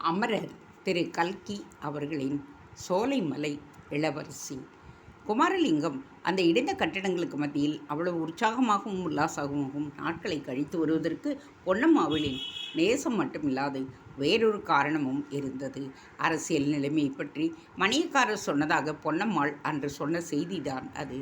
அமரர் திரு கல்கி அவர்களின் சோலைமலை இளவரசி. குமாரலிங்கம் அந்த இடிந்த கட்டடங்களுக்கு மத்தியில் அவ்வளவு உற்சாகமாகவும் உல்லாசமாகவும் நாட்களை கழித்து வருவதற்கு பொன்னம்மாவிலின் நேசம் மட்டுமில்லாது வேறொரு காரணமும் இருந்தது. அரசியல் நிலைமையை பற்றி மணியக்காரர் சொன்னதாக பொன்னம்மாள் அன்று சொன்ன செய்திதான் அது.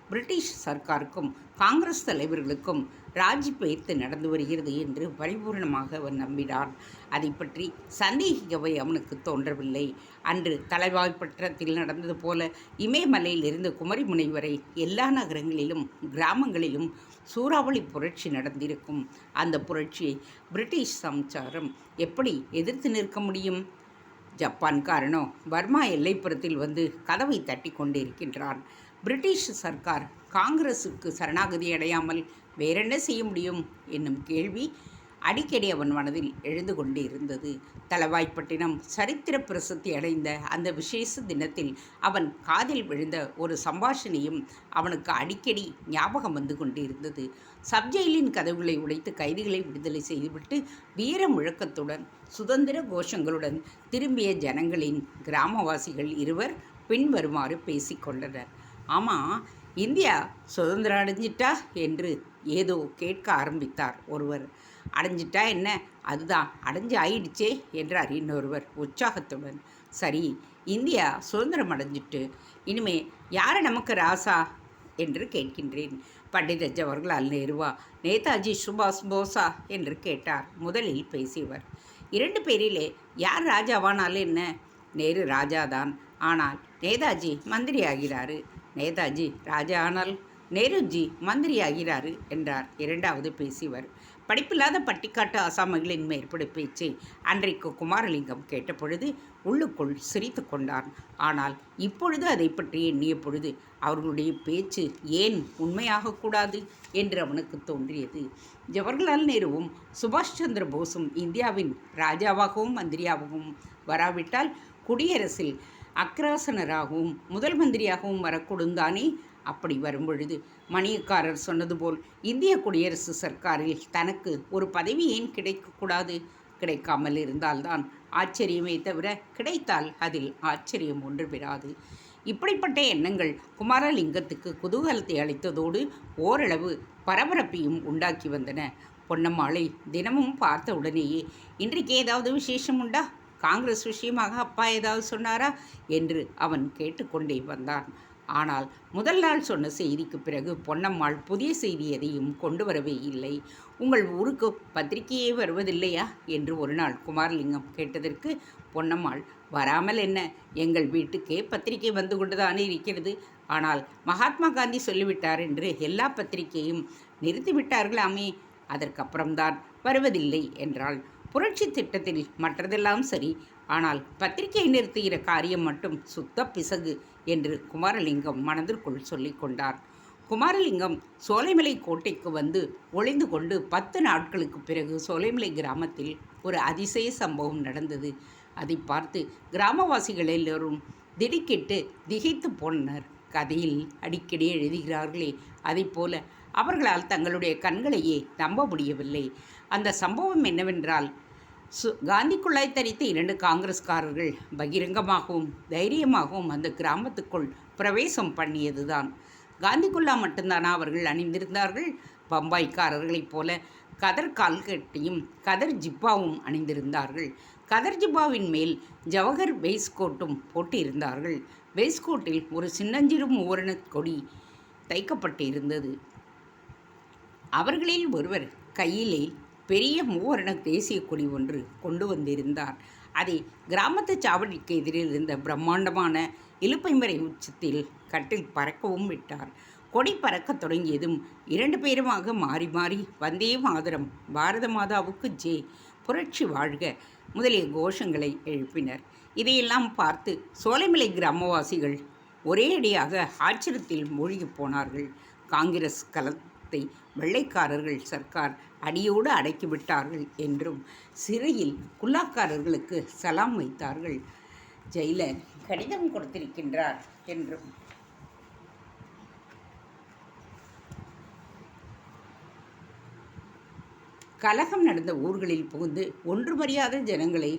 பிரிட்டிஷ் சர்க்காருக்கும் காங்கிரஸ் தலைவர்களுக்கும் ராஜி பெயர்த்து நடந்து வருகிறது என்று பரிபூர்ணமாக அவன் நம்பினான். அதை பற்றி சந்தேகிக்கவே அவனுக்கு தோன்றவில்லை. அன்று தலைவாய்ப்பட்டத்தில் நடந்தது போல இமயமலையிலிருந்து குமரிமுனை வரை எல்லா நகரங்களிலும் கிராமங்களிலும் சூறாவளி புரட்சி நடந்திருக்கும். அந்த புரட்சியை பிரிட்டிஷ் சம்சாரம் எப்படி எதிர்த்து நிற்க முடியும்? ஜப்பான்காரனோ பர்மா எல்லைப்புறத்தில் வந்து கதவை தட்டி கொண்டிருக்கின்றான். பிரிட்டிஷ் சர்க்கார் காங்கிரஸுக்கு சரணாகதி அடையாமல் வேறென்ன செய்ய முடியும் என்னும் கேள்வி அடிக்கடி அவன் மனதில் எழுந்து கொண்டே இருந்தது. தளவாய்ப்பட்டினம் சரித்திர பிரசித்தி அடைந்த அந்த விசேஷ தினத்தில் அவன் காதில் விழுந்த ஒரு சம்பாஷணையும் அவனுக்கு அடிக்கடி ஞாபகம் வந்து கொண்டிருந்தது. சப்ஜெயிலின் கதவுகளை உடைத்து கைதிகளை விடுதலை செய்துவிட்டு வீர முழக்கத்துடன் சுதந்திர கோஷங்களுடன் திரும்பிய ஜனங்களின் கிராமவாசிகள் இருவர் பின்வருமாறு பேசிக்கொண்டனர். ஆமாம், இந்தியா சுதந்திரம் அடைஞ்சிட்டா என்று ஏதோ கேட்க ஆரம்பித்தார் ஒருவர். அடைஞ்சிட்டா என்ன, அதுதான் அடைஞ்சு ஆயிடுச்சே என்றார் இன்னொருவர் உற்சாகத்துடன். சரி, இந்தியா சுதந்திரம் அடைஞ்சிட்டு இனிமே யாரை நமக்கு ராசா என்று கேட்கின்றேன். பண்டித ஜவஹர்லால் நேருவா, நேதாஜி சுபாஷ் போஸா என்று கேட்டார் முதலில் பேசியவர். இரண்டு பேரிலே யார் ராஜாவானால் என்ன? நேரு ராஜாதான், ஆனால் நேதாஜி மந்திரி ஆகிறாரு. நேதாஜி ராஜா ஆனால் நேருஜி மந்திரி ஆகிறாரு என்றார் இரண்டாவது பேசியவர். படிப்பில்லாத பட்டிக்காட்டு ஆசாமிகளின் மேற்படு பேச்சை அன்றைக்கு குமாரலிங்கம் கேட்டபொழுது உள்ளுக்குள் சிரித்து கொண்டான். ஆனால் இப்பொழுது அதை பற்றி எண்ணிய பொழுது அவர்களுடைய பேச்சு ஏன் உண்மையாகக்கூடாது என்று அவனுக்கு தோன்றியது. ஜவஹர்லால் நேருவும் சுபாஷ் சந்திர போஸும் இந்தியாவின் ராஜாவாகவும் மந்திரியாகவும் வராவிட்டால் குடியரசில் அக்ராசனராகவும் முதல் மந்திரியாகவும் வரக்கூடுந்தானே. அப்படி வரும்பொழுது மணியக்காரர் சொன்னது போல் இந்திய குடியரசு சர்க்காரில் தனக்கு ஒரு பதவி ஏன் கிடைக்கக்கூடாது? கிடைக்காமல் இருந்தால்தான் ஆச்சரியமே தவிர கிடைத்தால் அதில் ஆச்சரியம் ஒன்று பெறாது. இப்படிப்பட்ட எண்ணங்கள் குமாரலிங்கத்துக்கு குதூகலத்தை அளித்ததோடு ஓரளவு பரபரப்பையும் உண்டாக்கி வந்தன. பொன்னம்மாளை தினமும் பார்த்த உடனேயே இன்றைக்கு ஏதாவது விசேஷம் உண்டா, காங்கிரஸ் விஷயமாக அப்பா ஏதாவது சொன்னாரா என்று அவன் கேட்டுக்கொண்டே வந்தான். ஆனால் முதல் நாள் சொன்ன செய்திக்கு பிறகு பொன்னம்மாள் புதிய செய்தி எதையும் கொண்டு வரவே இல்லை. உங்கள் ஊருக்கு பத்திரிகையே வருவதில்லையா என்று ஒரு நாள் குமாரலிங்கம் கேட்டதற்கு பொன்னம்மாள், வராமல் என்ன, எங்கள் வீட்டுக்கே பத்திரிகை வந்து கொண்டுதானே இருக்கிறது. ஆனால் மகாத்மா காந்தி சொல்லிவிட்டார் என்று எல்லா பத்திரிகையும் நிறுத்திவிட்டார்களாமே, அதற்கப்புறம்தான் வருவதில்லை என்றாள். புரட்சி திட்டத்தில் மற்றதெல்லாம் சரி, ஆனால் பத்திரிகை நிறுத்துகிற காரியம் மட்டும் சுத்த பிசகு என்று குமாரலிங்கம் மனதிற்குள் சொல்லி கொண்டார். குமாரலிங்கம் சோலைமலை கோட்டைக்கு வந்து ஒளிந்து கொண்டு 10 நாட்களுக்கு பிறகு சோலைமலை கிராமத்தில் ஒரு அதிசய சம்பவம் நடந்தது. அதை பார்த்து கிராமவாசிகள் எல்லோரும் திடுக்கிட்டு திகைத்து போனர். கதையில் அடிக்கடி எழுதுகிறார்களே, அதை போல அவர்களால் தங்களுடைய கண்களையே நம்ப முடியவில்லை. அந்த சம்பவம் என்னவென்றால், காந்தி குழாய் தரித்த 2 காங்கிரஸ்காரர்கள் பகிரங்கமாகவும் தைரியமாகவும் அந்த கிராமத்துக்குள் பிரவேசம் பண்ணியதுதான். காந்தி குல்லா மட்டும்தானா அவர்கள் அணிந்திருந்தார்கள்? பம்பாய்க்காரர்களைப் போல கதர் கால்கட்டையும் கதர் ஜிப்பாவும் அணிந்திருந்தார்கள். கதர் ஜிப்பாவின் மேல் ஜவஹர் வெய்ஸ்கோட்டும் போட்டிருந்தார்கள். வெய்ஸ்கோட்டில் ஒரு சின்னஞ்சிறு மூவர்ண கொடி தைக்கப்பட்டிருந்தது. அவர்களில் ஒருவர் கையிலே பெரிய மூவர்ண தேசிய கொடி ஒன்று கொண்டு வந்திருந்தார். அதை கிராமத்து சாவடிக்கு எதிரில் இருந்த பிரம்மாண்டமான இலுப்பைமறை உச்சத்தில் கட்டில் பறக்கவும் விட்டார். கொடி பறக்கத் தொடங்கியதும் 2 பேருமாக மாறி மாறி வந்தே மாதரம், பாரத மாதாவுக்கு ஜே, புரட்சி வாழ்க முதலிய கோஷங்களை எழுப்பினர். இதையெல்லாம் பார்த்து சோலைமலை கிராமவாசிகள் ஒரேடியாக ஆச்சரியத்தில் மூழ்கி போனார்கள். காங்கிரஸ் கலத்தை வெள்ளைக்காரர்கள் சர்க்கார் அடியோடு அடக்கிவிட்டார்கள் என்றும் சிறையில் குல்லாக்காரர்களுக்கு சலாம் வைத்தார்கள். ஜெயிலர் கடிதம் கொடுத்திருக்கின்றார் என்றும் கலகம் நடந்த ஊர்களில் புகுந்து ஒன்றுமறியாத ஜனங்களை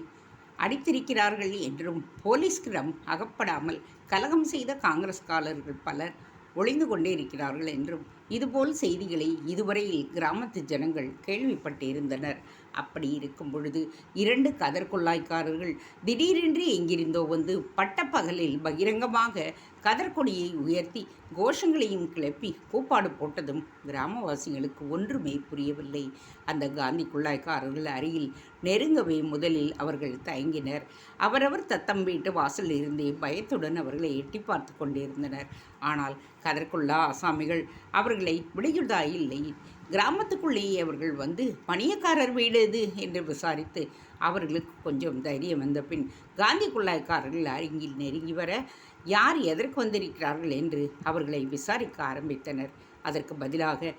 அடித்திருக்கிறார்கள் என்றும் போலீஸ்கிடம் அகப்படாமல் கலகம் செய்த காங்கிரஸ்காரர்கள் பலர் ஒளிந்து கொண்டே இருக்கிறார்கள் என்றும் இதுபோல் செய்திகளை இதுவரையில் கிராமத்து ஜனங்கள் கேள்விப்பட்டிருந்தனர். அப்படி இருக்கும் பொழுது 2 கதர்கொள்ளாய்க்காரர்கள் திடீரென்று எங்கிருந்தோ வந்து பட்டப்பகலில் பகிரங்கமாக கதர்கொடியை உயர்த்தி கோஷங்களையும் கிளப்பி கூப்பாடு போட்டதும் கிராமவாசிகளுக்கு ஒன்றுமே புரியவில்லை. அந்த காந்தி குள்ளாய்க்காரர்கள் அருகில் நெருங்கவே முதலில் அவர்கள் தயங்கினர். அவரவர் தத்தம் வீட்டு வாசலில் இருந்தே பயத்துடன் அவர்களை எட்டி பார்த்து கொண்டிருந்தனர். ஆனால் கதர்கொள்ளா ஆசாமிகள் அவர்களை விடையுதாயில்லை. கிராமத்துக்குள்ளேயே அவர்கள் வந்து பணியக்காரர் வீடு எது என்று விசாரித்து அவர்களுக்கு கொஞ்சம் தைரியம் வந்த பின் காந்தி குள்ளாய்க்காரர்கள் அருகில் நெருங்கி வர யார் எதற்கு வந்திருக்கிறார்கள் என்று அவர்களை விசாரிக்க ஆரம்பித்தனர். அதற்கு பதிலாக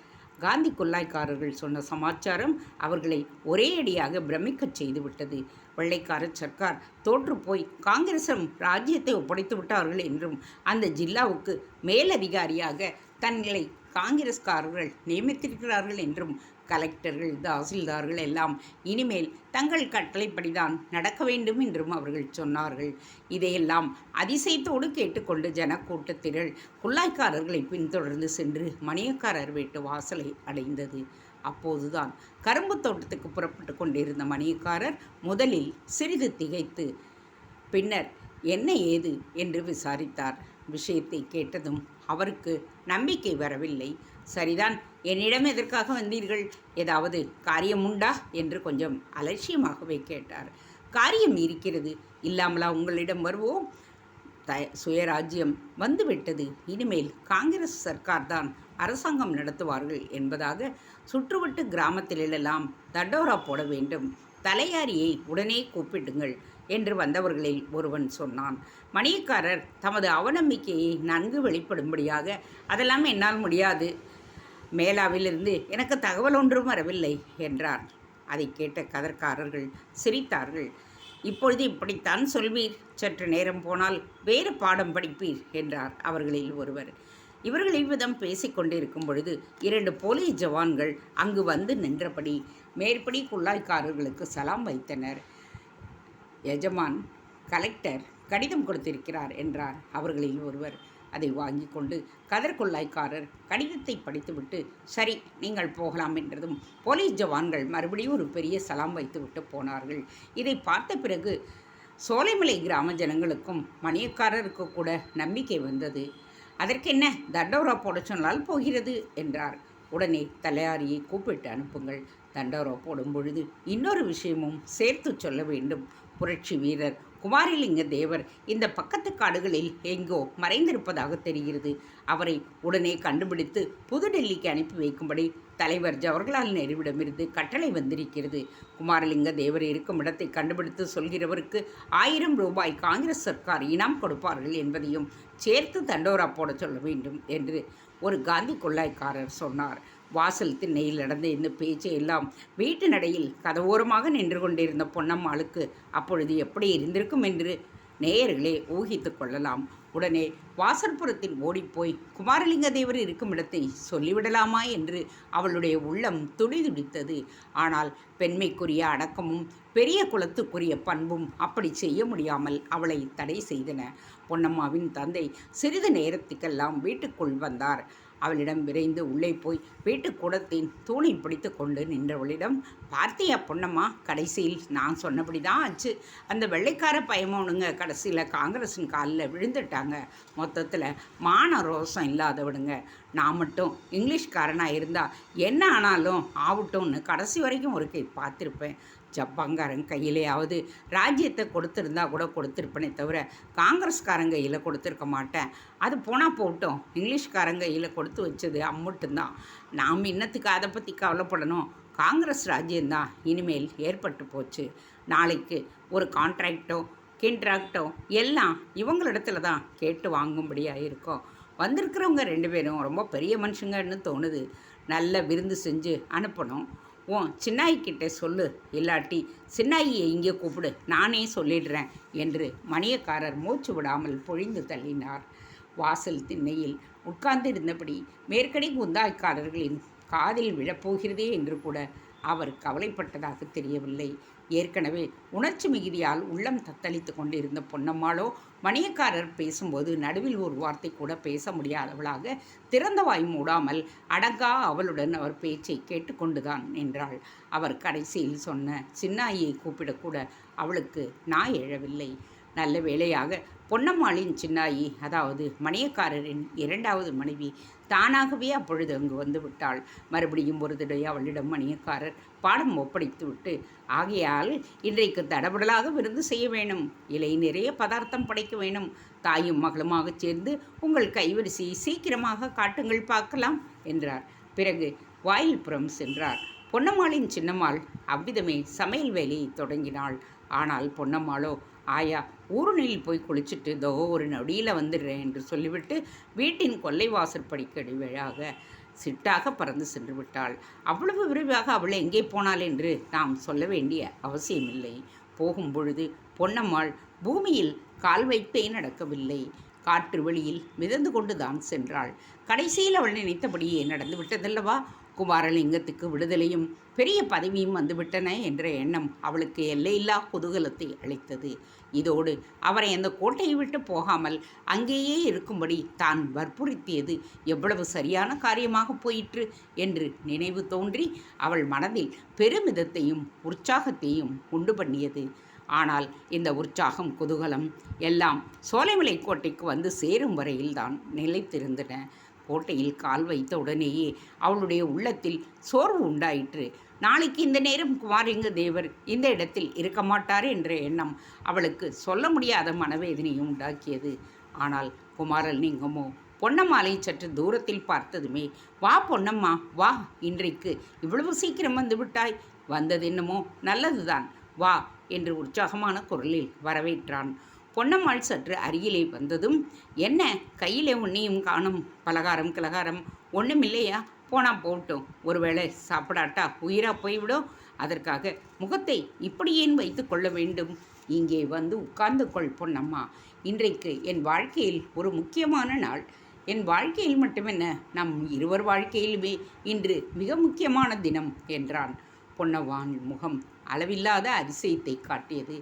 காந்தி கொள்ளாய்க்காரர்கள் சொன்ன சமாச்சாரம் அவர்களை ஒரே அடியாக பிரமிக்கச் செய்துவிட்டது. வெள்ளைக்கார சர்க்கார் தோற்று போய் காங்கிரசும் ராஜ்யத்தை ஒப்படைத்து விட்டார்கள் என்றும் அந்த ஜில்லாவுக்கு மேலதிகாரியாக தங்களை காங்கிரஸ்காரர்கள் நியமித்திருக்கிறார்கள் என்றும் கலெக்டர்கள் தாசில்தார்கள் எல்லாம் இனிமேல் தங்கள் கட்டளைப்படிதான் நடக்க வேண்டும் என்றும் அவர்கள் சொன்னார்கள். இதையெல்லாம் அதிசயத்தோடு கேட்டுக்கொண்டு ஜனக்கூட்டத்திரள் குள்ளாய்க்காரர்களை பின்தொடர்ந்து சென்று மணியக்காரர் வீட்டு வாசலை அடைந்தது. அப்போதுதான் கரும்பு தோட்டத்துக்கு புறப்பட்டு கொண்டிருந்த மணியக்காரர் முதலில் சிறிது திகைத்து பின்னர் என்ன ஏது என்று விசாரித்தார். விஷயத்தை கேட்டதும் அவருக்கு நம்பிக்கை வரவில்லை. சரிதான், என்னிடம் எதற்காக வந்தீர்கள்? ஏதாவது காரியம் உண்டா என்று கொஞ்சம் அலட்சியமாகவே கேட்டார். காரியம் இருக்கிறது, இல்லாமலா உங்களிடம் வருவோம்? சுயராஜ்யம் வந்துவிட்டது, இனிமேல் காங்கிரஸ் சர்க்கார்தான் அரசாங்கம் நடத்துவார்கள் என்பதாக சுற்றுவட்டு கிராமத்திலெல்லாம் தண்டோரா போட வேண்டும். தலையாரியை உடனே கூப்பிடுங்கள் என்று வந்தவர்களில் ஒருவன் சொன்னான். மணியக்காரர் தமது அவநம்பிக்கையை நன்கு வெளிப்படும்படியாக, அதெல்லாம் என்னால் முடியாது, மேலாவிலிருந்து எனக்கு தகவல் ஒன்றும் வரவில்லை என்றார். அதை கேட்ட கதர்காரர்கள் சிரித்தார்கள். இப்பொழுது இப்படித்தான் சொல்வீர், சற்று நேரம் போனால் வேறு பாடம் படிப்பீர் என்றார் அவர்களில் ஒருவர். இவர்கள் இவ்விதம் பேசிக்கொண்டிருக்கும் பொழுது 2 போலீஸ் ஜவான்கள் அங்கு வந்து நின்றபடி மேற்படி குள்ளாய்க்காரர்களுக்கு சலாம் வைத்தனர். எஜமான் கலெக்டர் கடிதம் கொடுத்திருக்கிறார் என்றார் அவர்களில் ஒருவர். அதை வாங்கி கொண்டு கதர்கொள்ளாய்க்காரர் கடிதத்தை படித்துவிட்டு சரி நீங்கள் போகலாம் என்றதும் போலீஸ் ஜவான்கள் மறுபடியும் ஒரு பெரிய சலாம் வைத்துவிட்டு போனார்கள். இதை பார்த்த பிறகு சோலைமலை கிராம ஜனங்களுக்கும் மணியக்காரருக்கு கூட நம்பிக்கை வந்தது. அதற்கென்ன, தண்டோரா போட சொன்னால் போகிறது என்றார். உடனே தலையாரியை கூப்பிட்டு அனுப்புங்கள். தண்டோரா போடும் பொழுது இன்னொரு விஷயமும் சேர்த்து சொல்ல வேண்டும். புரட்சி வீரர் குமாரலிங்க தேவர் இந்த பக்கத்து காடுகளில் எங்கோ மறைந்திருப்பதாக தெரிகிறது. அவரை உடனே கண்டுபிடித்து புதுடெல்லிக்கு அனுப்பி வைக்கும்படி தலைவர் ஜவஹர்லால் நேருவிடமிருந்து கட்டளை வந்திருக்கிறது. குமாரலிங்க தேவர் இருக்கும் இடத்தை கண்டுபிடித்து சொல்கிறவருக்கு 1000 ரூபாய் காங்கிரஸ் சர்க்கார் இனாம் கொடுப்பார்கள் என்பதையும் சேர்த்து தண்டோரா போட சொல்ல வேண்டும் என்று ஒரு காந்தி கொள்ளாய்க்காரர் சொன்னார். வாசல் திண்ணையில் நடந்த இந்த பேச்சை எல்லாம் வீட்டு நடையில் கதவோரமாக நின்று கொண்டிருந்த பொன்னம்மாளுக்கு அப்பொழுது எப்படி இருந்திருக்கும் என்று நேயர்களே ஊகித்து கொள்ளலாம். உடனே வாசற்புறத்தில் ஓடிப்போய் குமாரலிங்க தேவர் இருக்கும் இடத்தை சொல்லிவிடலாமா என்று அவளுடைய உள்ளம் துடிதுடித்தது. ஆனால் பெண்மைக்குரிய அடக்கமும் பெரிய குலத்துக்குரிய பண்பும் அப்படி செய்ய முடியாமல் அவளை தடை செய்தன. பொன்னம்மாவின் தந்தை சிறிது நேரத்துக்கெல்லாம் வீட்டுக்குள் வந்தார். அவளிடம் விரைந்து உள்ளே போய் வீட்டு கூடத்தின் தூணை பிடித்து கொண்டு நின்றவளிடம், பார்த்தியா பொன்னம்மா, கடைசியில் நான் சொன்னபடி தான் ஆச்சு. அந்த வெள்ளைக்கார பயமோனுங்க கடைசியில் காங்கிரஸின் காலில் விழுந்துட்டாங்க. மொத்தத்தில் மான ரோசம் இல்லாதவிடுங்க. நான் மட்டும் இங்கிலீஷ்காரனாக இருந்தால் என்ன ஆனாலும் ஆகட்டும்னு கடைசி வரைக்கும் ஒரு கை பார்த்துருப்பேன். ஜப்பான்காரன் கையிலேயாவது ராஜ்யத்தை கொடுத்துருந்தா கூட கொடுத்துருப்பேனே தவிர காங்கிரஸ்காரங்க கையில் கொடுத்துருக்க மாட்டேன். அது போனால் போட்டோம், இங்கிலீஷ்காரங்க கையில் கொடுத்து வச்சது அம்மட்டும்தான். நாம் இன்னத்துக்கு அதை பற்றி கவலைப்படணும். காங்கிரஸ் ராஜ்யம்தான் இனிமேல் ஏற்பட்டு போச்சு. நாளைக்கு ஒரு கான்ட்ராக்டோ எல்லாம் இவங்களிடத்துல தான் கேட்டு வாங்கும்படியாக இருக்கும். வந்திருக்கிறவங்க 2 பேரும் ரொம்ப பெரிய மனுஷங்கன்னு தோணுது. நல்ல விருந்து செஞ்சு அனுப்பணும். சின்னாய்கிட்ட சொல்லு, இல்லாட்டி சின்னாயியை இங்கே கூப்பிடு, நானே சொல்லிடுறேன் என்று மணியக்காரர் மூச்சு விடாமல் பொழிந்து தள்ளினார். வாசல் திண்ணையில் உட்கார்ந்திருந்தபடி மேற்கடி குந்தாய்க்காரர்களின் காதில் விழப்போகிறதே என்று கூட அவர் கவலைப்பட்டதாக தெரியவில்லை. ஏற்கனவே உணர்ச்சி மிகுதியால் உள்ளம் தத்தளித்து கொண்டிருந்த பொன்னம்மாளோ மணியக்காரர் பேசும்போது நடுவில் ஒரு வார்த்தை கூட பேச முடியாதவளாக திறந்த வாய் மூடாமல் அடங்கா அவளுடன் அவர் பேச்சை கேட்டுக்கொண்டுதான் நின்றாள். அவர் கடைசியில் சொன்ன சின்னாயை கூப்பிடக்கூட அவளுக்கு நாய் எழவில்லை. நல்ல வேளையாக பொன்னம்மாளின் சின்னாயி, அதாவது மணியக்காரரின் இரண்டாவது மனைவி, தானாகவே அப்பொழுது அங்கு வந்து விட்டாள். மறுபடியும் ஒரு தடவை அவளிடம் மணியக்காரர் பாடம் ஒப்படைத்துவிட்டு, ஆகையால் இன்றைக்கு தடபடலாக விருந்து செய்ய வேணும், இலை நிறைய பதார்த்தம் படைக்க வேணும், தாயும் மகளுமாகச் சேர்ந்து உங்கள் கைவரிசையை சீக்கிரமாக காட்டுங்கள் பார்க்கலாம் என்றார். பிறகு வாயில்புறம் சென்றார். பொன்னம்மாளின் சின்னம்மாள் அவ்விதமே சமையல் வேலையை தொடங்கினாள். ஆனால் பொன்னம்மாளோ, ஆயா, ஊருணில் போய் குளிச்சுட்டு இதோ ஒரு நொடியில் வந்துடுறேன் என்று சொல்லிவிட்டு வீட்டின் கொல்லை வாசற்படிக்கடி வழியாக சிட்டாக பறந்து சென்று விட்டாள். அவ்வளவு விரைவாக அவள் எங்கே போனாள் என்று நாம் சொல்ல வேண்டிய அவசியமில்லை. போகும் பொழுது பொன்னம்மாள் பூமியில் கால் வைத்தே நடக்கவில்லை, காற்று வெளியில் மிதந்து கொண்டுதான் சென்றாள். கடைசியில் அவள் நினைத்தபடியே நடந்து விட்டதல்லவா. குமாரலிங்கத்துக்கு விடுதலையும் பெரிய பதவியும் வந்துவிட்டன என்ற எண்ணம் அவளுக்கு எல்லையில்லா குதூகலத்தை அளித்தது. இதோடு அவரை அந்த கோட்டையை விட்டு போகாமல் அங்கேயே இருக்கும்படி தான் வற்புறுத்தியது எவ்வளவு சரியான காரியமாக போயிற்று என்று நினைவு தோன்றி அவள் மனதில் பெருமிதத்தையும் உற்சாகத்தையும் உண்டு பண்ணியது. ஆனால் இந்த உற்சாகம் குதூகலம் எல்லாம் சோலைமலை கோட்டைக்கு வந்து சேரும் வரையில்தான் நிலைத்திருந்தன. கோட்டையில் கால் வைத்த உடனேயே அவளுடைய உள்ளத்தில் சோர்வு உண்டாயிற்று. நாளைக்கு இந்த நேரம் குமாரலிங்க தேவர் இந்த இடத்தில் இருக்க மாட்டார் என்ற எண்ணம் அவளுக்கு சொல்ல முடியாத மனவேதனையும் உண்டாக்கியது. ஆனால் குமாரலிங்கமோ பொன்னம்மாளை சற்று தூரத்தில் பார்த்ததுமே, வா பொன்னம்மா வா, இன்றைக்கு இவ்வளவு சீக்கிரம் வந்து விட்டாய், வந்தது என்னமோ நல்லதுதான், வா என்று உற்சாகமான குரலில் வரவேற்றான். பொன்னம்மாள் சற்று அருகிலே வந்ததும், என்ன கையிலே ஒன்றையும் காணும், பலகாரம் கிலகாரம் ஒன்றும் இல்லையா? போனால் போகட்டும், ஒருவேளை சாப்பிடாட்டா உயிராக போய்விடும், அதற்காக முகத்தை இப்படி ஏன் வைத்து கொள்ள வேண்டும்? இங்கே வந்து உட்கார்ந்து கொள் பொன்னம்மா, இன்றைக்கு என் வாழ்க்கையில் ஒரு முக்கியமான நாள். என் வாழ்க்கையில் மட்டுமென்ன, நம் இருவர் வாழ்க்கையிலுமே இன்று மிக முக்கியமான தினம் என்றான். பொன்னம்மாள் முகம் அளவில்லாத அதிசயத்தை காட்டியது.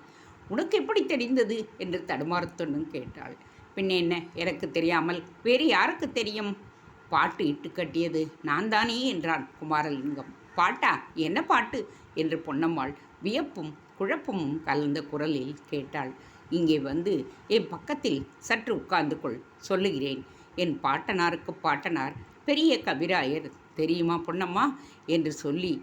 உனக்கு எப்படி தெரிந்தது என்று தடுமாறத்தொன்னும் கேட்டாள். பின்ன என்ன, எனக்கு தெரியாமல் வேறு யாருக்கு தெரியும்? பாட்டு இட்டு கட்டியது நான் தானே என்றான் குமாரலிங்கம். பாட்டா? என்ன பாட்டு என்று பொன்னம்மாள் வியப்பும் குழப்பமும் கலந்த குரலில் கேட்டாள். இங்கே வந்து என் பக்கத்தில் சற்று உட்கார்ந்து கொள், சொல்லுகிறேன். என் பாட்டனாருக்கு பாட்டனார் பெரிய கவிராயர் தெரியுமா பொன்னம்மா என்று சொல்லி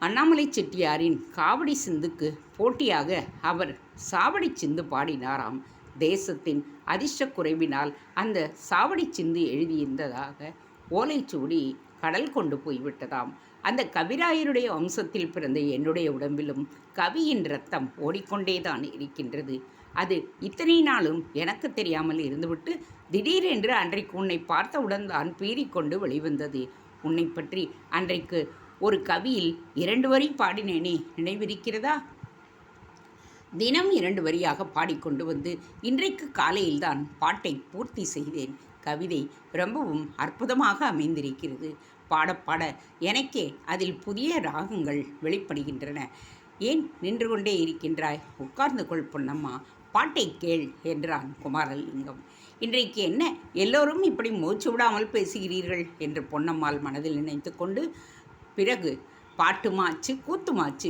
அண்ணாமலை செட்டியாரின் காவடி சிந்துக்கு போட்டியாக அவர் சாவடி சிந்து பாடினாராம். தேசத்தின் அதிர்ஷ்ட குறைவினால் அந்த சாவடி சிந்து எழுதியிருந்ததாக ஓலைச்சூடி கடல் கொண்டு போய்விட்டதாம். அந்த கவிராயருடைய வம்சத்தில் பிறந்த என்னுடைய உடம்பிலும் கவியின் இரத்தம் ஓடிக்கொண்டேதான் இருக்கின்றது. அது இத்தனை நாளும் எனக்கு தெரியாமல் இருந்துவிட்டு திடீரென்று அன்றைக்கு உன்னை பார்த்தவுடன் தான் பீறிக்கொண்டு வெளிவந்தது. உன்னை பற்றி அன்றைக்கு ஒரு கவியில் 2 வரி பாடினேனே, நினைவிருக்கிறதா? தினம் 2 வரியாக பாடிக்கொண்டு வந்து இன்றைக்கு காலையில்தான் பாட்டை பூர்த்தி செய்தேன். கவிதை ரொம்பவும் அற்புதமாக அமைந்திருக்கிறது. பாடப்பாட எனக்கே அதில் புதிய ராகங்கள் வெளிப்படுகின்றன. ஏன் நின்று கொண்டே இருக்கின்றாய்? உட்கார்ந்து கொள் பொன்னம்மா, பாட்டை கேள் என்றான் குமாரலிங்கம். இன்றைக்கு என்ன எல்லோரும் இப்படி மூச்சு விடாமல் பேசுகிறீர்கள் என்று பொன்னம்மாள் மனதில் நினைத்து கொண்டு, பிறகு பாட்டுமாச்சு கூத்துமாச்சு,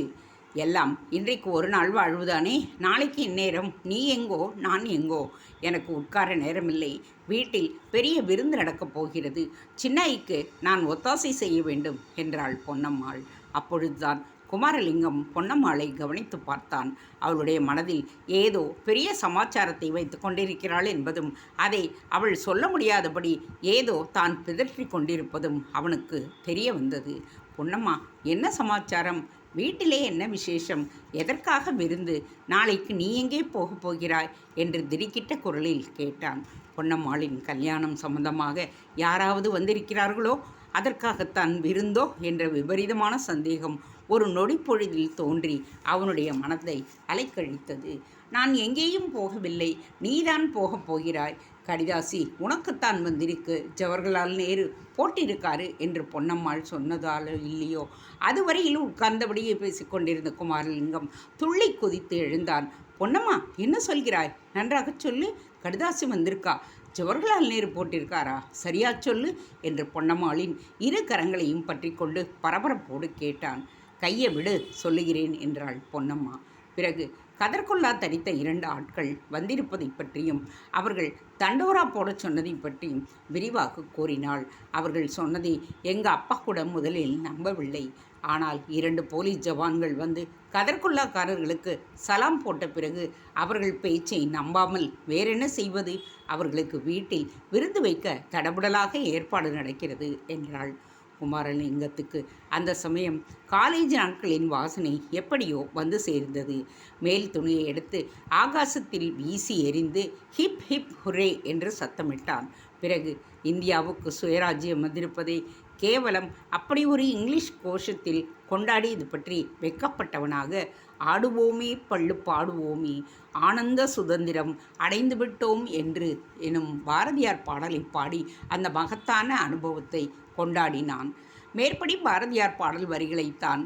எல்லாம் இன்றைக்கு ஒரு நாள் வாழ்வுதானே, நாளைக்கு இந்நேரம் நீ எங்கோ நான் எங்கோ, எனக்கு உட்கார நேரமில்லை, வீட்டில் பெரிய விருந்து நடக்கப் போகிறது, சின்னாய்க்கு நான் ஒத்தாசை செய்ய வேண்டும் என்றாள் பொன்னம்மாள். அப்பொழுதுதான் குமாரலிங்கம் பொன்னம்மாளை கவனித்து பார்த்தான். அவளுடைய மனதில் ஏதோ பெரிய சமாச்சாரத்தை வைத்து கொண்டிருக்கிறாள் என்பதும் அதை அவள் சொல்ல முடியாதபடி ஏதோ தான் பிதற்றி கொண்டிருப்பதும் அவனுக்கு தெரிய வந்தது. பொன்னம்மா, என்ன சமாச்சாரம்? வீட்டிலே என்ன விசேஷம்? எதற்காக விருந்து? நாளைக்கு நீ எங்கே போகப் போகிறாய் என்று திடுக்கிட்ட குரலில் கேட்டான். பொன்னம்மாளின் கல்யாணம் சம்பந்தமாக யாராவது வந்திருக்கிறார்களோ, அதற்காகத்தான் விருந்தோ என்ற விபரீதமான சந்தேகம் ஒரு நொடி பொழுதில் தோன்றி அவனுடைய மனதை அலைக்கழித்தது. நான் எங்கேயும் போகவில்லை, நீதான் போகப் போகிறாய். கடிதாசி உனக்குத்தான் வந்திருக்கு, ஜவஹர்லால் நேரு போட்டிருக்காரு என்று பொன்னம்மாள் சொன்னதாலோ இல்லையோ, அதுவரையில் உட்கார்ந்தபடியே பேசிக்கொண்டிருந்த குமாரலிங்கம் துள்ளி குதித்து எழுந்தான். பொன்னம்மா, என்ன சொல்கிறாய்? நன்றாக சொல்லு. கடிதாசி வந்திருக்கா? ஜவஹர்லால் நேரு போட்டிருக்காரா? சரியா சொல்லு என்று பொன்னம்மாளின் இரு கரங்களையும் பற்றி கொண்டு பரபரப்போடு கேட்டான். கையை விடு, சொல்லுகிறேன் என்றாள் பொன்னம்மா. பிறகு கதர்கொல்லா தரித்த 2 ஆட்கள் வந்திருப்பதை பற்றியும் அவர்கள் தண்டோரா போட சொன்னதை பற்றியும் விரிவாக கூறினாள். அவர்கள் சொன்னதை எங்கள் அப்பா கூட முதலில் நம்பவில்லை. ஆனால் 2 போலீஸ் ஜவான்கள் வந்து கதர்கொல்லாக்காரர்களுக்கு சலாம் போட்ட பிறகு அவர்கள் பேச்சை நம்பாமல் வேறென்ன செய்வது? அவர்களுக்கு வீட்டில் விருந்து வைக்க தடபுடலாக ஏற்பாடு நடக்கிறது என்றாள். குமாரலிங்கத்துக்கு அந்த சமயம் காலேஜ் நாட்களின் வாசனை எப்படியோ வந்து சேர்ந்தது. மேல் துணியை எடுத்து ஆகாசத்தில் வீசி எறிந்து ஹிப் ஹிப் ஹுரே என்று சத்தமிட்டான். பிறகு இந்தியாவுக்கு சுயராஜ்யம் வந்திருப்பதை கேவலம் அப்படி ஒரு இங்கிலீஷ் கோஷத்தில் கொண்டாடியது பற்றி வெக்கப்பட்டவனாக, ஆடுவோமே பள்ளு பாடுவோமே, ஆனந்த சுதந்திரம் அடைந்துவிட்டோம் என்று எனும் பாரதியார் பாடலை பாடி அந்த மகத்தான அனுபவத்தை கொண்டாடினான். மேற்படி பாரதியார் பாடல் வரிகளைத்தான்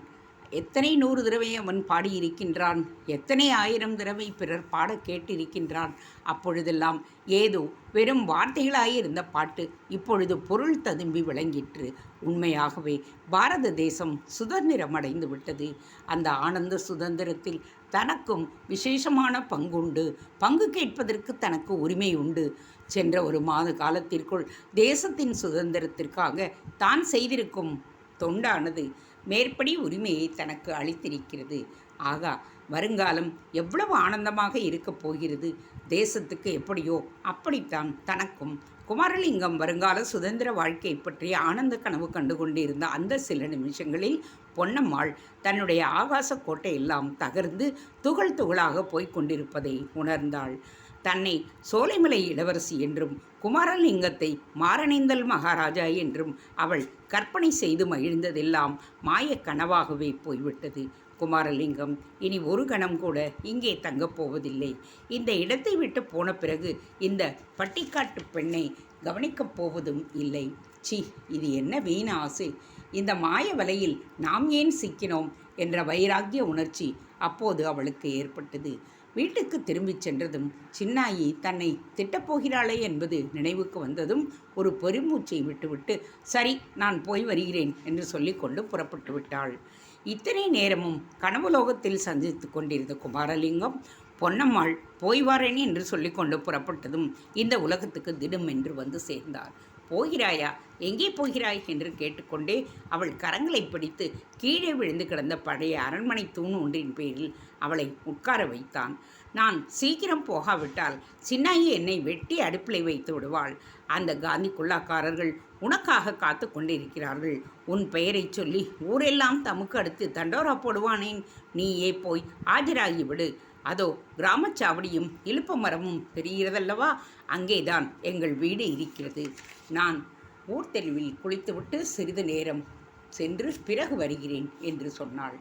எத்தனை 100 தடவை அவன் பாடியிருக்கின்றான், எத்தனை 1000 தடவை பிறர் பாட கேட்டிருக்கின்றான். அப்பொழுதெல்லாம் ஏதோ வெறும் வார்த்தைகளாயிருந்த பாட்டு இப்பொழுது பொருள் ததும்பி விளங்கிற்று. உண்மையாகவே பாரத தேசம் சுதந்திரம் அடைந்து விட்டது. அந்த ஆனந்த சுதந்திரத்தில் தனக்கும் விசேஷமான பங்குண்டு. பங்கு கேட்பதற்கு தனக்கு உரிமை உண்டு. சென்ற ஒரு மாத காலத்திற்குள் தேசத்தின் சுதந்திரத்திற்காக தான் செய்திருக்கும் தொண்டானது மேற்படி உரிமையை தனக்கு அளித்திருக்கிறது. ஆகா, வருங்காலம் எவ்வளவு ஆனந்தமாக இருக்கப் போகிறது. தேசத்துக்கு எப்படியோ அப்படித்தான் தனக்கும். குமாரலிங்கம் வருங்கால சுதந்திர வாழ்க்கை பற்றி ஆனந்த கனவு கண்டு கொண்டிருந்த அந்த சில நிமிஷங்களில் பொன்னம்மாள் தன்னுடைய ஆகாச கோட்டையெல்லாம் தகர்ந்து துகள் துகளாக போய்க் கொண்டிருப்பதை உணர்ந்தாள். தன்னை சோலைமலை இளவரசி என்றும் குமாரலிங்கத்தை மாரணேந்தல் மகாராஜா என்றும் அவள் கற்பனை செய்து மகிழ்ந்ததெல்லாம் மாயக் கனவாகவே போய்விட்டது. குமாரலிங்கம் இனி ஒரு கணம் கூட இங்கே தங்கப் போவதில்லை. இந்த இடத்தை விட்டு போன பிறகு இந்த பட்டிக்காட்டு பெண்ணை கவனிக்கப் போவதும் இல்லை. சி, இது என்ன வீண் ஆசை! இந்த மாய வலையில் நாம் ஏன் சிக்கினோம் என்ற வைராக்கிய உணர்ச்சி அப்போது அவளுக்கு ஏற்பட்டது. வீட்டுக்கு திரும்பிச் சென்றதும் சின்னாயி தன்னை திட்டப்போகிறாளே என்பது நினைவுக்கு வந்ததும் ஒரு பெருமூச்சை விட்டுவிட்டு, சரி, நான் போய் வருகிறேன் என்று சொல்லிக்கொண்டு புறப்பட்டு விட்டாள். இத்தனை நேரமும் கனவுலோகத்தில் சந்தித்து கொண்டிருந்த குமாரலிங்கம் பொன்னம்மாள் போய் வாரேன் என்று சொல்லிக்கொண்டு புறப்பட்டதும் இந்த உலகத்துக்கு திடும் என்று வந்து சேர்ந்தார். போகிறாயா? எங்கே போகிறாய் என்று கேட்டுக்கொண்டே அவள் கரங்களை பிடித்து கீழே விழுந்து கிடந்த பழைய அரண்மனை தூண் ஒன்றின் பேரில் அவளை உட்கார வைத்தான். நான் சீக்கிரம் போகாவிட்டால் சின்னாயி என்னை வெட்டி அடுப்பிலை வைத்து விடுவாள். அந்த காந்தி குல்லாக்காரர்கள் உனக்காக காத்து கொண்டிருக்கிறார்கள். உன் பெயரை சொல்லி ஊரெல்லாம் தமக்கு அடுத்து தண்டோரா போடுவானேன். நீயே போய் ஆஜராகிவிடு. அதோ கிராமச்சாவடியும் இலுப்ப மரமும் தெரிகிறதல்லவா, அங்கேதான் எங்கள் வீடு இருக்கிறது. நான் ஊர் தெருவில் குளித்துவிட்டு சிறிது நேரம் சென்று பிறகு வருகிறேன் என்று சொன்னாள்.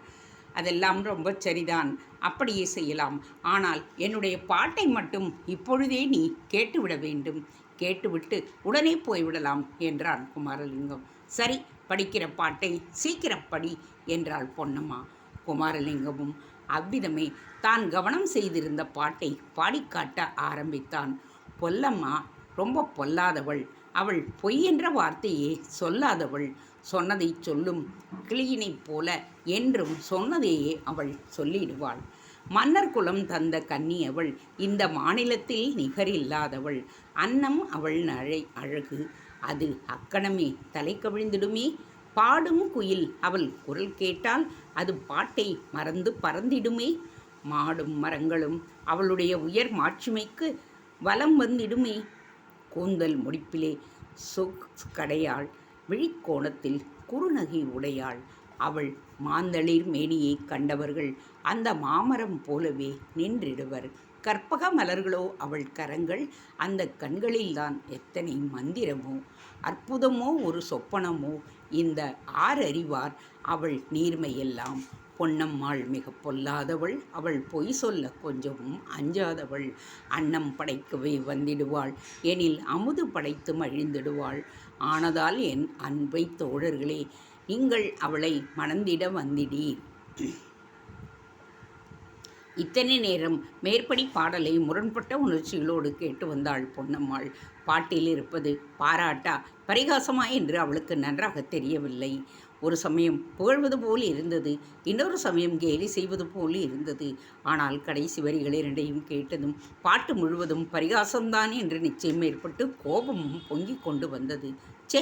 அதெல்லாம் ரொம்ப சரிதான், அப்படியே செய்யலாம். ஆனால் என்னுடைய பாட்டை மட்டும் இப்பொழுதே நீ கேட்டுவிட வேண்டும். கேட்டுவிட்டு உடனே போய்விடலாம் என்றான் குமாரலிங்கம். சரி, படிக்கிற பாட்டை சீக்கிரம் படி என்றாள் பொன்னம்மா. குமாரலிங்கமும் அவ்விதமே தான் கவனம் செய்திருந்த பாட்டை பாடிக்காட்ட ஆரம்பித்தான். பொல்லம்மா ரொம்ப பொல்லாதவள். அவள் பொய் என்ற வார்த்தையே சொல்லாதவள். சொன்னதை சொல்லும் கிளியினைப் போல என்றும் சொன்னதையே அவள் சொல்லிடுவாள். மன்னர் குலம் தந்த கன்னி அவள். இந்த மாநிலத்தில் நிகரில்லாதவள். அன்னம் அவள் அழகு. அது அக்கணமே தலை கவிழ்ந்திடுமே. பாடும் குயில் அவள் குரல் கேட்டால் அது பாட்டை மறந்து பறந்திடுமே. மாடும் மரங்களும் அவளுடைய உயர் மாட்சிமைக்கு வலம் வந்திடுமே. கூந்தல் முடிப்பிலே கடையாள், விழிக்கோணத்தில் குறுநகை உடையாள். அவள் மாந்தளிர் மேனியை கண்டவர்கள் அந்த மாமரம் போலவே நின்றிடுவர். கற்பக மலர்களோ அவள் கரங்கள். அந்த கண்களில்தான் எத்தனை மந்திரமோ அற்புதமோ ஒரு சொப்பனமோ. இந்த ஆறறிவார் அவள் நீர்மையெல்லாம். பொன்னம்மாள் மிக பொல்லாதவள், அவள் பொய் சொல்ல கொஞ்சமும் அஞ்சாதவள். அன்னம் படைக்கவே வந்திடுவாள், எனில் அமுது படைத்து மகிழ்ந்திடுவாள். ஆனதால் என் அன்பை தோழர்களே, நீங்கள் அவளை மணந்திட வந்திடீர். இத்தனை நேரம் மேற்படி பாடலை முரண்பட்ட உணர்ச்சிகளோடு கேட்டு வந்தாள் பொன்னம்மாள். பாட்டில் இருப்பது பாராட்டா பரிகாசமா என்று அவளுக்கு நன்றாக தெரியவில்லை. ஒரு சமயம் புகழ்வது போல் இருந்தது, இன்னொரு சமயம் கேலி செய்வது போல் இருந்தது. ஆனால் கடைசி வரிகள் இரண்டையும் கேட்டதும் பாட்டு முழுவதும் பரிகாசம்தான் என்று நிச்சயம் ஏற்பட்டு கோபமும் பொங்கிக் கொண்டு வந்தது. சே,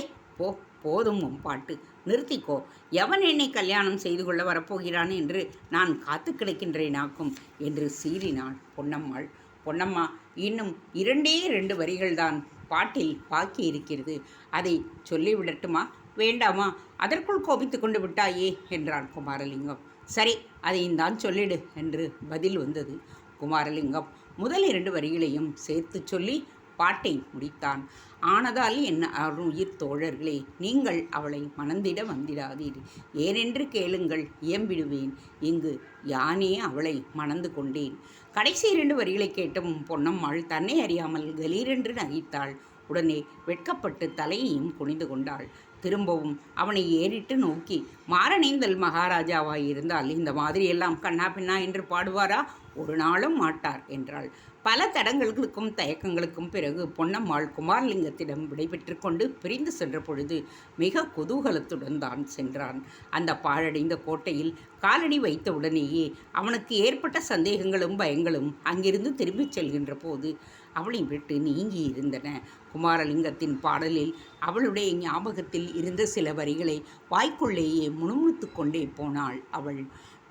போதும் உன் பாட்டு, நிறுத்திக்கோ. எவன் என்னை கல்யாணம் செய்து கொள்ள வரப்போகிறான் என்று நான் காத்து கிடக்கின்றேனாக்கும் என்று சீறினாள் பொன்னம்மாள். பொன்னம்மா, இன்னும் 2 வரிகள்தான் பாட்டில் பாக்கி இருக்கிறது, அதை சொல்லிவிடட்டுமா வேண்டாமா? அதற்குள் கோபித்து கொண்டு விட்டாயே என்றான் குமாரலிங்கம். சரி, அதையும் தான் சொல்லிடு என்று பதில் வந்தது. குமாரலிங்கம் முதல் 2 வரிகளையும் சேர்த்து சொல்லி பாட்டை முடித்தான். ஆனதால் என் உயிர் தோழர்களே, நீங்கள் அவளை மணந்திட வந்திடாதீர். ஏனென்று கேளுங்கள், இயம்பிடுவேன். இங்கு யானே அவளை மணந்து கொண்டேன். கடைசி 2 வரிகளை கேட்டும் பொன்னம்மாள் தன்னை அறியாமல் கலீரென்று நகைத்தாள். உடனே வெட்கப்பட்டு தலையையும் குனிந்து கொண்டாள். திரும்பவும் அவனை ஏறிட்டு நோக்கி, மாரணேந்தல் மகாராஜாவாய் இருந்தால் இந்த மாதிரியெல்லாம் கண்ணா பின்னா என்று பாடுவாரா? ஒரு நாளும் மாட்டார் என்றாள். பல தடங்களுக்கும் தயக்கங்களுக்கும் பிறகு பொன்னம்மாள் குமாரலிங்கத்திடம் விடைபெற்று கொண்டு பிரிந்து சென்ற பொழுது மிக குதூகலத்துடன் தான் சென்றான். அந்த பாழடைந்த கோட்டையில் காலடி வைத்த உடனேயே அவனுக்கு ஏற்பட்ட சந்தேகங்களும் பயங்களும் அங்கிருந்து திரும்பிச் செல்கின்ற போது அவளை விட்டு நீங்கி இருந்தன. குமாரலிங்கத்தின் பாடலில் அவளுடைய ஞாபகத்தில் இருந்த சில வரிகளை வாய்க்குள்ளேயே முணுமுணுத்து கொண்டே போனாள் அவள்.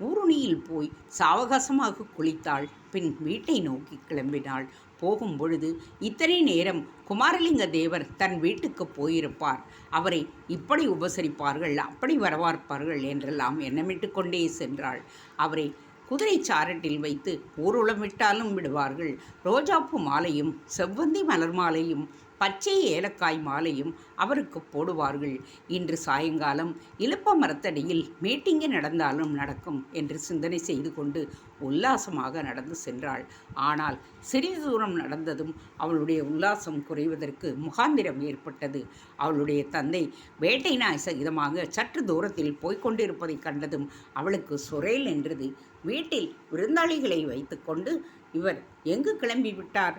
ஊருணியில் போய் சாவகாசமாக குளித்தாள். பின் வீட்டை நோக்கி கிளம்பினாள். போகும் பொழுது இத்தனை நேரம் குமாரலிங்க தேவர் தன் வீட்டுக்கு போயிருப்பார், அவரை இப்படி உபசரிப்பார்கள், அப்படி வரவார்ப்பார்கள் என்றெல்லாம் எண்ணமிட்டு கொண்டே சென்றாள். அவரை குதிரை சாரட்டில் வைத்து ஊர்வலமிட்டாலும் விடுவார்கள். ரோஜாப்பூ மாலையும் செவ்வந்தி மலர் மாலையும் பச்சை ஏலக்காய் மாலையும் அவருக்கு போடுவார்கள். இன்று சாயங்காலம் இலுப்ப மரத்தடியில் மீட்டிங்கு நடந்தாலும் நடக்கும் என்று சிந்தனை செய்து கொண்டு உல்லாசமாக நடந்து சென்றாள். ஆனால் சிறிது தூரம் நடந்ததும் அவளுடைய உல்லாசம் குறைவதற்கு முகாந்திரம் ஏற்பட்டது. அவளுடைய தந்தை வேட்டை நாய் சகிதமாக சற்று தூரத்தில் போய்கொண்டிருப்பதை கண்டதும் அவளுக்கு சுரேல் என்றது. வீட்டில் விருந்தாளிகளை வைத்து கொண்டு இவர் எங்கு கிளம்பி விட்டார்?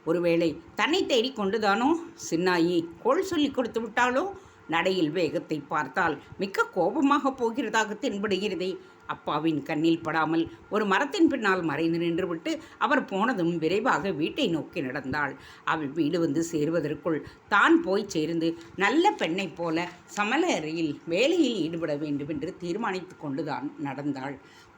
ஒருவேளை தன்னை தேடி கொண்டுதானோ? சின்னாயி கோள் சொல்லி கொடுத்து விட்டாலோ? நடையில் வேகத்தை பார்த்தால் மிக்க கோபமாக போகிறதாக தென்படுகிறதே. அப்பாவின் கண்ணில் படாமல் ஒரு மரத்தின் பின்னால் மறைந்து நின்றுவிட்டு அவர் போனதும் விரைவாக வீட்டை நோக்கி நடந்தாள். அவள் வீடு வந்து சேருவதற்குள் தான் போய் சேர்ந்து நல்ல பெண்ணைப் போல சமல அறையில் வேலையில் ஈடுபட வேண்டும் என்று தீர்மானித்து கொண்டுதான் நடந்தாள்.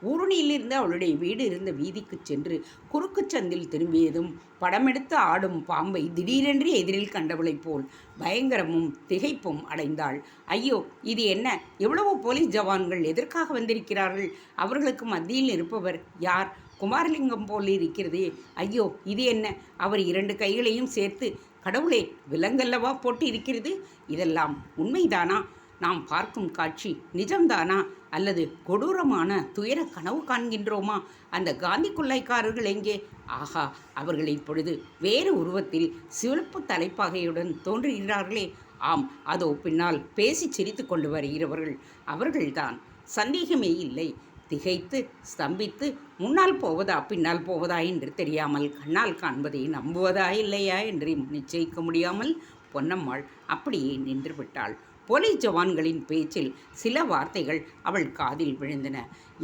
ஊருணியிலிருந்து அவளுடைய வீடு இருந்த வீதிக்கு சென்று குறுக்கு சந்தில் திரும்பியதும் படமெடுத்து ஆடும் பாம்பை திடீரென்று எதிரில் கண்டவளைப் போல் பயங்கரமும் திகைப்பும் அடைந்தாள். ஐயோ, இது என்ன? எவ்வளவோ போலீஸ் ஜவான்கள் எதற்காக வந்திருக்கிறார்கள்? அவர்களுக்கு மத்தியில் இருப்பவர் யார்? குமாரலிங்கம் போல் இருக்கிறதே. ஐயோ, இது என்ன? அவர் 2 கைகளையும் சேர்த்து, கடவுளே, விலங்கல்லவா போட்டு இருக்கிறது. இதெல்லாம் உண்மைதானா? நாம் பார்க்கும் காட்சி நிஜம்தானா அல்லது கொடூரமான துயர கனவு காண்கின்றோமா? அந்த காந்தி கொள்ளைக்காரர்கள் எங்கே? ஆஹா, அவர்கள் இப்பொழுது வேறு உருவத்தில் சிவப்பு தலைப்பாகையுடன் தோன்றுகிறார்களே. ஆம், அதோ பின்னால் பேசி சிரித்து கொண்டு வருகிறவர்கள் அவர்கள்தான், சந்தேகமே இல்லை. திகைத்து ஸ்தம்பித்து முன்னால் போவதா பின்னால் போவதா என்று தெரியாமல் கண்ணால் காண்பதை நம்புவதா இல்லையா என்று நிச்சயிக்க முடியாமல் பொன்னம்மாள் அப்படியே நின்று விட்டாள். போலீஸ் ஜவான்களின் பேச்சில் சில வார்த்தைகள் அவள் காதில் விழுந்தன.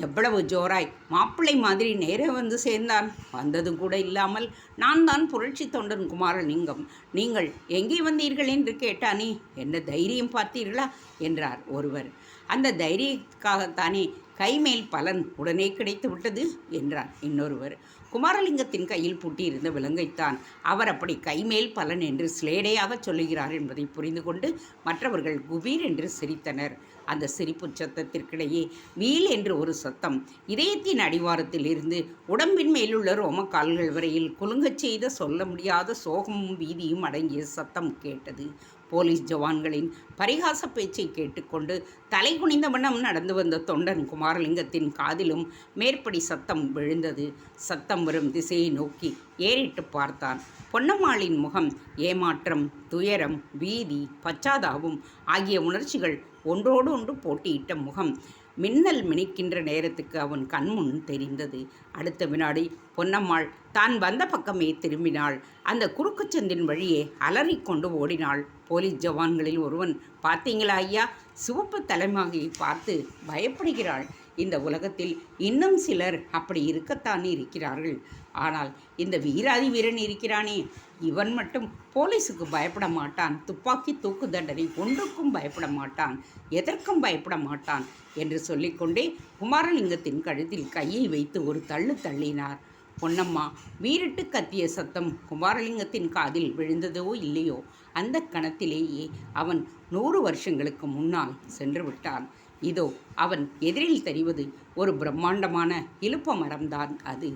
எவ்வளவு ஜோராய் மாப்பிள்ளை மாதிரி நேரே வந்து சேர்ந்தான். வந்ததும் கூட இல்லாமல், நான் தான் புரட்சி தொண்டன் குமாரலிங்கம், நீங்கள் எங்கே வந்தீர்கள் என்று கேட்டானே, என்ன தைரியம் பார்த்தீர்களா என்றார் ஒருவர். அந்த தைரியக்காகத்தானே கைமேல் பலன் உடனே கிடைத்து விட்டது என்றார் இன்னொருவர். குமாரலிங்கத்தின் கையில் பூட்டியிருந்த விலங்கைத்தான் அவர் அப்படி கைமேல் பலன் என்று ஸ்லேடையாக சொல்லுகிறார் என்பதை புரிந்து கொண்டு மற்றவர்கள் குபீர் என்று சிரித்தனர். அந்த சிரிப்பு சத்தத்திற்கிடையே வீல் என்று ஒரு சத்தம் இதயத்தின் அடிவாரத்தில் இருந்து உடம்பின் மேலுள்ள ரோமக்கால்கள் வரையில் குலுங்கச் செய்த சொல்ல முடியாத சோகமும் பீதியும் அடங்கிய சத்தம் கேட்டது. போலீஸ் ஜவான்களின் பரிகாச பேச்சை கேட்டுக்கொண்டு தலை குனிந்த வண்ணம் நடந்து வந்த தொண்டன் குமாரலிங்கத்தின் காதிலும் மேற்படி சத்தம் விழுந்தது. சத்தம் வரும் திசையை நோக்கி ஏறிட்டு பார்த்தான். பொன்னம்மாளின் முகம் ஏமாற்றம், துயரம், பீதி, பச்சாதாபம் ஆகிய உணர்ச்சிகள் ஒன்றோடு ஒன்று போட்டியிட்ட முகம் மின்னல் மினிக்கின்ற நேரத்துக்கு அவன் கண்முன் தெரிந்தது. அடுத்த வினாடி பொன்னம்மாள் தான் வந்த பக்கமே திரும்பினாள். அந்த குறுக்குச்சந்தின் வழியே அலறிக்கொண்டு ஓடினாள். போலீஸ் ஜவான்களில் ஒருவன், பார்த்தீங்களா ஐயா, சிவப்பு தலைமாகியை பார்த்து பயப்படுகிறாள். இந்த உலகத்தில் இன்னும் சிலர் அப்படி இருக்கத்தானே இருக்கிறார்கள். ஆனால் இந்த வீராதி வீரன் இருக்கிறானே, இவன் மட்டும் போலீஸுக்கு பயப்பட மாட்டான், துப்பாக்கி தூக்கு தண்டனை ஒன்றுக்கும் பயப்பட மாட்டான், எதற்கும் பயப்பட மாட்டான் என்று சொல்லிக்கொண்டே குமாரலிங்கத்தின் கழுத்தில் கையை வைத்து ஒரு தள்ளு தள்ளினார். பொன்னம்மா வீரிட்டு கத்திய சத்தம் குமாரலிங்கத்தின் காதில் விழுந்ததோ இல்லையோ, அந்த கணத்திலேயே அவன் 100 வருஷங்களுக்கு முன்னால் சென்று விட்டான். இதோ அவன் எதிரில் தெரிவது ஒரு பிரம்மாண்டமான இலுப்ப மரம்தான் அது.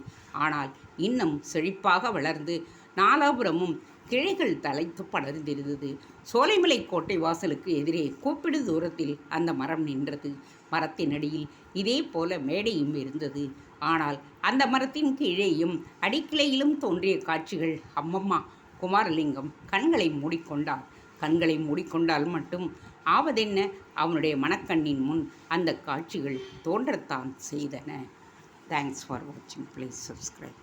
ஆனால் இன்னும் செழிப்பாக வளர்ந்து நாலாபுரமும் கிளைகள் தலைத்து படர்ந்திருந்தது. சோலைமலை கோட்டை வாசலுக்கு எதிரே கூப்பிடு தூரத்தில் அந்த மரம் நின்றது. மரத்தின் அடியில் இதே போல மேடையும் இருந்தது. ஆனால் அந்த மரத்தின் கீழேயும் அடிக்கிளையிலும் தோன்றிய காட்சிகள், அம்மம்மா! குமாரலிங்கம் கண்களை மூடிக்கொண்டான். கண்களை மூடிக்கொண்டால் மட்டும் ஆவதென்ன? அவனுடைய மனக்கண்ணின் முன் அந்த காட்சிகள் தோன்றத்தான் செய்தன. தேங்க்ஸ் ஃபார் வாட்சிங். Please subscribe.